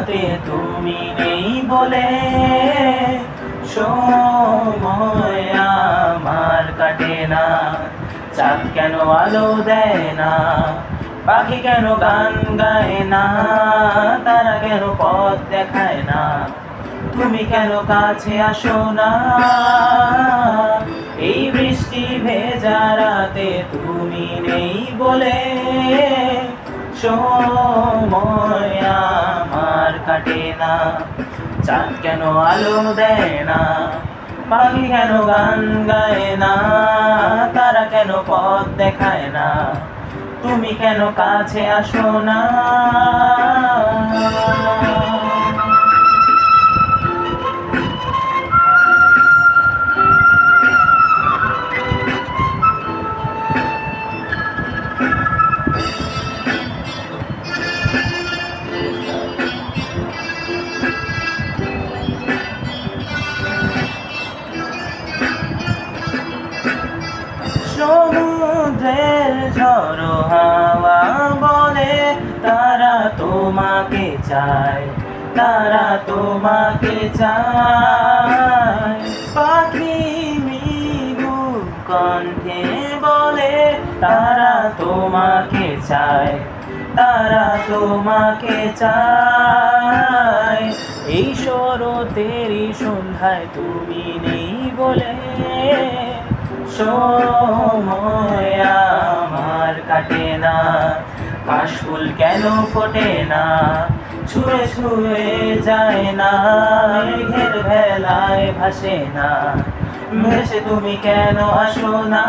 রাতে তুমি নেই বলে সময় আমার কাটে না। চাঁদ কেন আলো দেয় না, পাখি কেন গান গায় না, তারা কেন পথ দেখায় না, তুমি কেন কাছে আসো না। এই বৃষ্টি ভেজা রাতে তুমি নেই বলে সময় আমার কাটে না। চাঁদ কেন আলো দেয় না, পাখি কেন গান গায় না, তারা কেন পথ দেখায় না, তুমি কেন কাছে আসো না। সমুদ্রের ঝড়ো হাওয়া বলে তারা তোমাকে চায়, তারা তোমাকে চায়। পাখি মৃদু কণ্ঠে বলে তারা তোমাকে চায়, তারা তোমাকে চায়। এই শরতেরই সন্ধ্যায় তুমি নেই বলে সময় আমার কাটে না। কাশফুল কেন ফোটে না, ছুঁয়ে ছুঁয়ে যায় না, মেঘের ভেলায় ভাসে না, ভেসে তুমি কেন আসো না।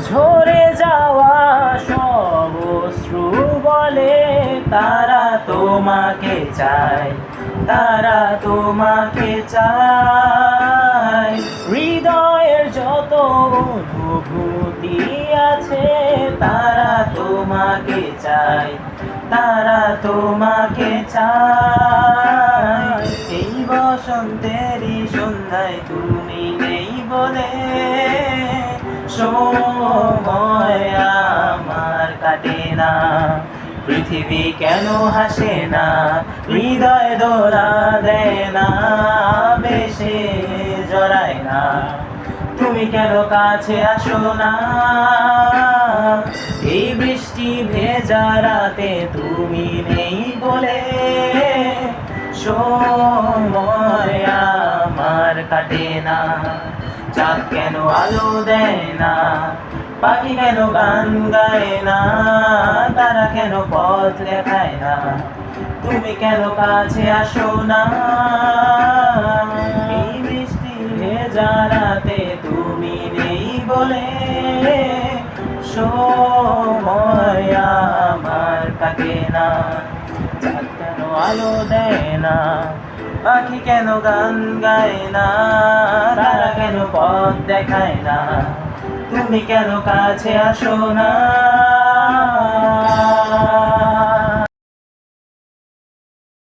ঝরে যাওয়া সব অশ্রু বলে তারা তোমাকে চায়, তারা তোমাকে চায়। হৃদয়ের যত অনুভূতি আছে তারা তোমাকে চায়, তারা তোমাকে চায়। এই বসন্তেরই সন্ধ্যায় তুমি নেই বলে সময় আমার কাটে না। পৃথিবী কেন হাসে না, হৃদয় দোলা দেয় না, বেশে জড়ায় না, তুমি কেন কাছে আসো না। এই বৃষ্টি ভেজা রাতে তুমি নেই বলে সময় আমার কাটে না। চাঁদ কেন আলো দেয় না, পাখি কেন গান গায় না, তারা কেন পথ দেখায় না, তুমি কেন কাছে আসো না। এই বৃষ্টি ভেজা রাতে তুমি নেই বলে সময় আমার কাটে না। চাঁদ কেন আলো দেয় না, পাখি কেন গান গায় না, তারা কেন পথ দেখায় না, তুমি কেন কাছে আসো না।